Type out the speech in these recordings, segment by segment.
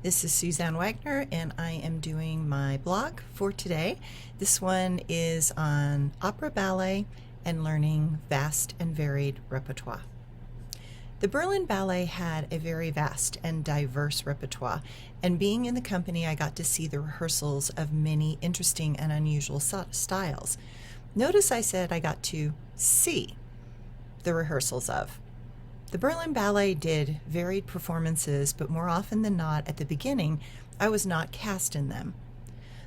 This is Suzanne Wagner, and I am doing my blog for today. This one is on opera ballet and learning vast and varied repertoire. The Berlin Ballet had a very vast and diverse repertoire, and being in the company, I got to see the rehearsals of many interesting and unusual styles. Notice I said I got to see the rehearsals of. The Berlin Ballet did varied performances, but more often than not, at the beginning, I was not cast in them.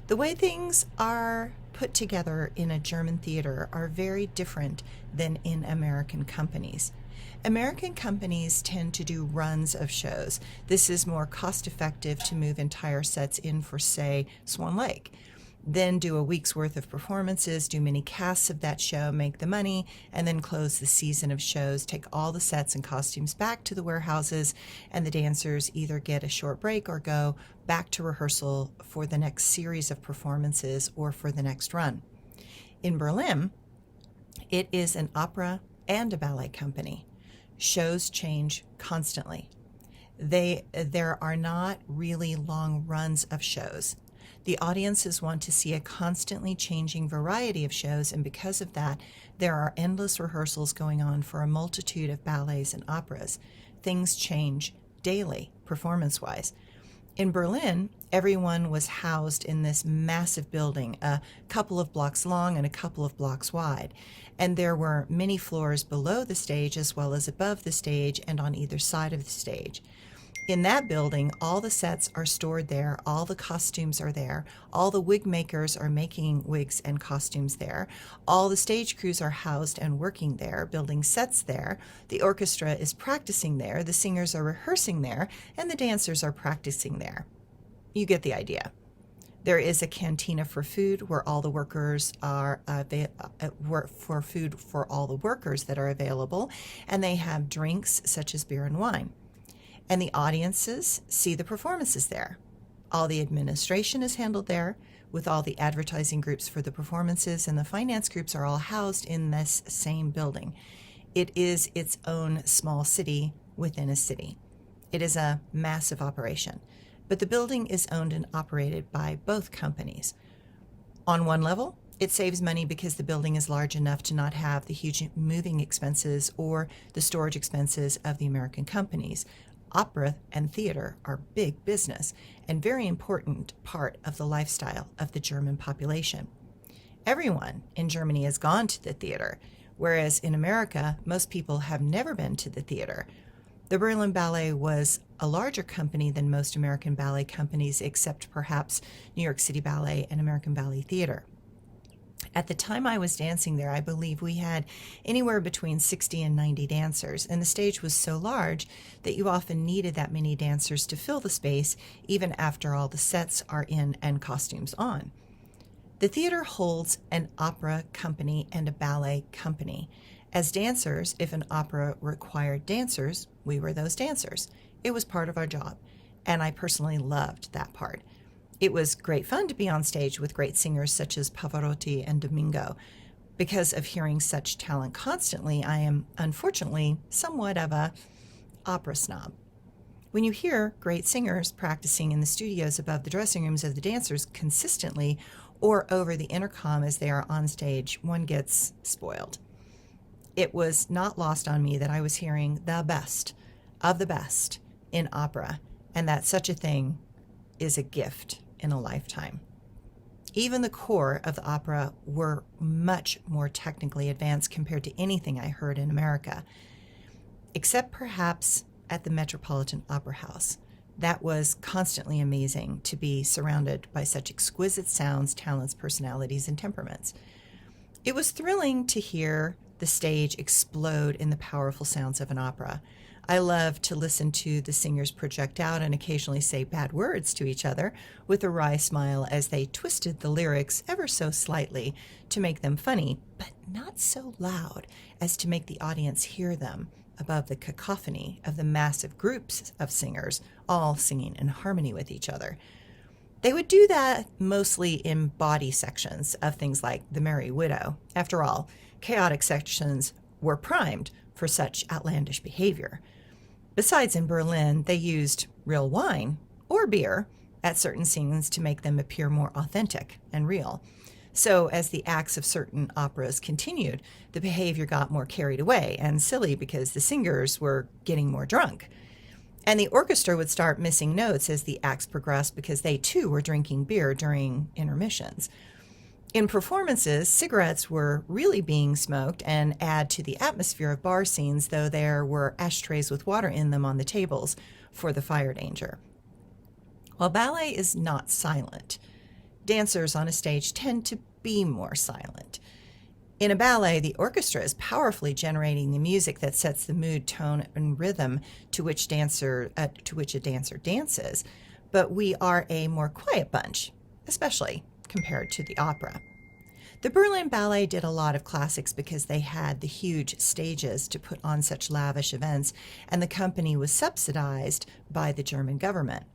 The way things are put together in a German theater are very different than in American companies. American companies tend to do runs of shows. This is more cost-effective to move entire sets in for, say, Swan Lake. Then do a week's worth of performances, do many casts of that show, make the money, and then close the season of shows, take all the sets and costumes back to the warehouses, and the dancers either get a short break or go back to rehearsal for the next series of performances or for the next run. In Berlin, it is an opera and a ballet company. Shows change constantly. There are not really long runs of shows. The audiences want to see a constantly changing variety of shows, and because of that, there are endless rehearsals going on for a multitude of ballets and operas. Things change daily, performance-wise. In Berlin, everyone was housed in this massive building, a couple of blocks long and a couple of blocks wide. And there were many floors below the stage as well as above the stage and on either side of the stage. In that building, all the sets are stored there, all the costumes are there, all the wig makers are making wigs and costumes there, all the stage crews are housed and working there, building sets there, the orchestra is practicing there, the singers are rehearsing there, and the dancers are practicing there. You get the idea. There is a cantina for food where all the workers are for food for all the workers that are available, and they have drinks such as beer and wine. And the audiences see the performances there. All the administration is handled there, with all the advertising groups for the performances, and the finance groups are all housed in this same building. It is its own small city within a city. It is a massive operation, but the building is owned and operated by both companies. On one level, it saves money because the building is large enough to not have the huge moving expenses or the storage expenses of the American companies. Opera and theater are big business and very important part of the lifestyle of the German population. Everyone in Germany has gone to the theater, whereas in America, most people have never been to the theater. The Berlin Ballet was a larger company than most American ballet companies, except perhaps New York City Ballet and American Ballet Theater. At the time I was dancing there, I believe we had anywhere between 60 and 90 dancers, and the stage was so large that you often needed that many dancers to fill the space, even after all the sets are in and costumes on. The theater holds an opera company and a ballet company. As dancers, if an opera required dancers, we were those dancers. It was part of our job, and I personally loved that part. It was great fun to be on stage with great singers such as Pavarotti and Domingo. Because of hearing such talent constantly, I am unfortunately somewhat of a opera snob. When you hear great singers practicing in the studios above the dressing rooms of the dancers consistently or over the intercom as they are on stage, one gets spoiled. It was not lost on me that I was hearing the best of the best in opera, and that such a thing is a gift in a lifetime. Even the core of the opera were much more technically advanced compared to anything I heard in America, except perhaps at the Metropolitan Opera House. That was constantly amazing to be surrounded by such exquisite sounds, talents, personalities, and temperaments. It was thrilling to hear the stage explode in the powerful sounds of an opera. I love to listen to the singers project out and occasionally say bad words to each other with a wry smile as they twisted the lyrics ever so slightly to make them funny, but not so loud as to make the audience hear them above the cacophony of the massive groups of singers all singing in harmony with each other. They would do that mostly in body sections of things like The Merry Widow. After all, chaotic sections were primed for such outlandish behavior. Besides, in Berlin, they used real wine or pour beer at certain scenes to make them appear more authentic and real. So as the acts of certain operas continued, the behavior got more carried away and silly because the singers were getting more drunk. And the orchestra would start missing notes as the acts progressed because they too were drinking beer during intermissions. In performances, cigarettes were really being smoked and add to the atmosphere of bar scenes, though there were ashtrays with water in them on the tables for the fire danger. While ballet is not silent, dancers on a stage tend to be more silent. In a ballet, the orchestra is powerfully generating the music that sets the mood, tone, and rhythm to which a dancer dances, but we are a more quiet bunch, especially compared to the opera. The Berlin Ballet did a lot of classics because they had the huge stages to put on such lavish events, and the company was subsidized by the German government.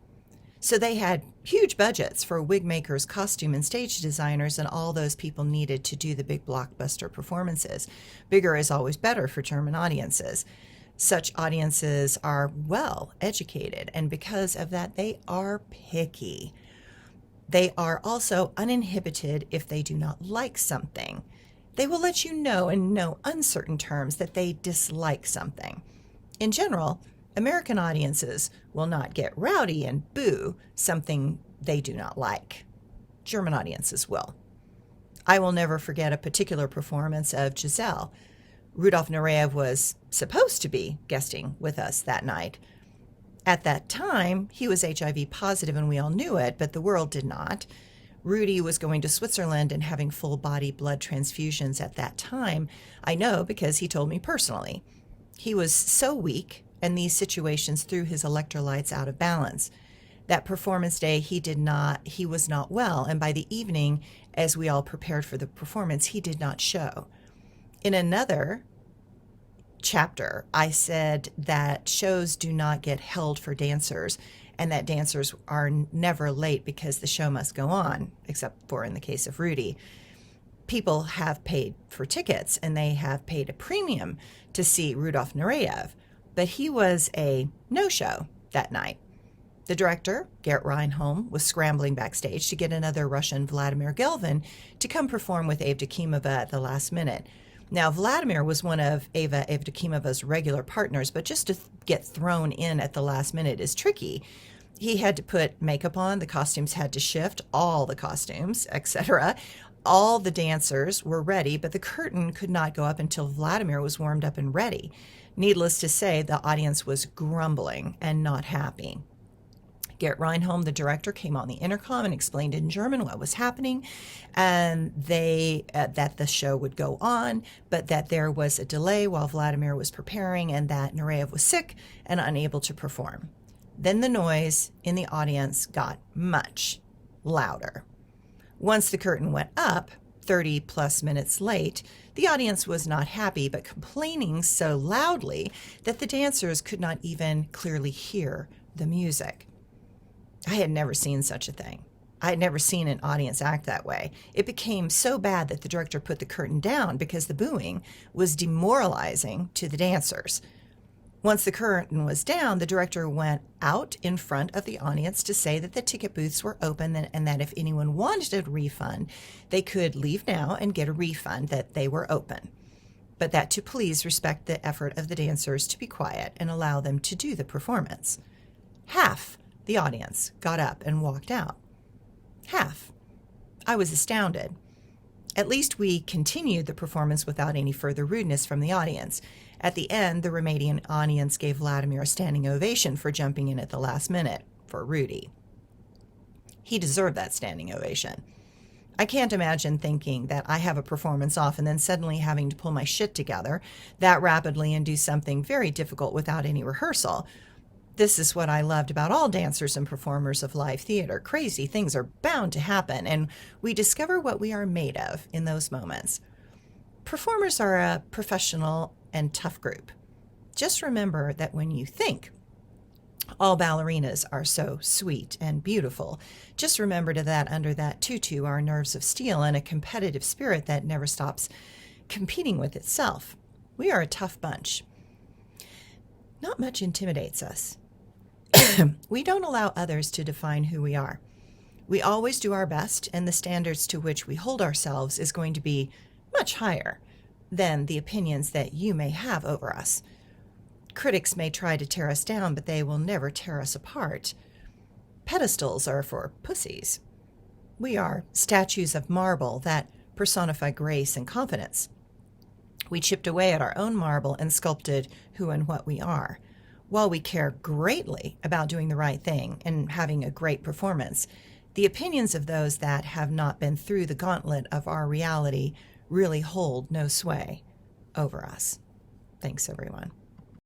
So they had huge budgets for wig makers, costume and stage designers, and all those people needed to do the big blockbuster performances. Bigger is always better for German audiences. Such audiences are well educated, and because of that, they are picky. They are also uninhibited if they do not like something. They will let you know in no uncertain terms that they dislike something. In general, American audiences will not get rowdy and boo something they do not like. German audiences will. I will never forget a particular performance of Giselle. Rudolf Nureyev was supposed to be guesting with us that night. At that time, he was HIV positive and we all knew it, but the world did not. Rudy was going to Switzerland and having full-body blood transfusions at that time. I know because he told me personally. He was so weak, and these situations threw his electrolytes out of balance. That performance day, he was not well, and by the evening, as we all prepared for the performance, he did not show. In another chapter, I said that shows do not get held for dancers, and that dancers are never late because the show must go on, except for in the case of Rudy. People have paid for tickets, and they have paid a premium to see Rudolf Nureyev, but he was a no-show that night. The director, Gert Reinholm, was scrambling backstage to get another Russian, Vladimir Gelvin, to come perform with Evdokimova at the last minute. Now, Vladimir was one of Eva Evdokimova's regular partners, but just to get thrown in at the last minute is tricky. He had to put makeup on, the costumes had to shift, all the costumes, etc. All the dancers were ready, but the curtain could not go up until Vladimir was warmed up and ready. Needless to say, the audience was grumbling and not happy. Gert Reinholm, the director, came on the intercom and explained in German what was happening, and that the show would go on, but that there was a delay while Vladimir was preparing and that Nureyev was sick and unable to perform. Then the noise in the audience got much louder. Once the curtain went up, 30 plus minutes late, the audience was not happy, but complaining so loudly that the dancers could not even clearly hear the music. I had never seen such a thing. I had never seen an audience act that way. It became so bad that the director put the curtain down because the booing was demoralizing to the dancers. Once the curtain was down, the director went out in front of the audience to say that the ticket booths were open and that if anyone wanted a refund, they could leave now and get a refund, that they were open. But that to please respect the effort of the dancers to be quiet and allow them to do the performance. Half the audience got up and walked out. Half. I was astounded. At least we continued the performance without any further rudeness from the audience. At the end, the Romanian audience gave Vladimir a standing ovation for jumping in at the last minute for Rudy. He deserved that standing ovation. I can't imagine thinking that I have a performance off and then suddenly having to pull my shit together that rapidly and do something very difficult without any rehearsal. This is what I loved about all dancers and performers of live theater. Crazy things are bound to happen, and we discover what we are made of in those moments. Performers are a professional and tough group. Just remember that when you think all ballerinas are so sweet and beautiful, just remember that under that tutu are nerves of steel and a competitive spirit that never stops competing with itself. We are a tough bunch. Not much intimidates us. We don't allow others to define who we are. We always do our best, and the standards to which we hold ourselves is going to be much higher than the opinions that you may have over us. Critics may try to tear us down, but they will never tear us apart. Pedestals are for pussies. We are statues of marble that personify grace and confidence. We chipped away at our own marble and sculpted who and what we are. While we care greatly about doing the right thing and having a great performance, the opinions of those that have not been through the gauntlet of our reality really hold no sway over us. Thanks, everyone.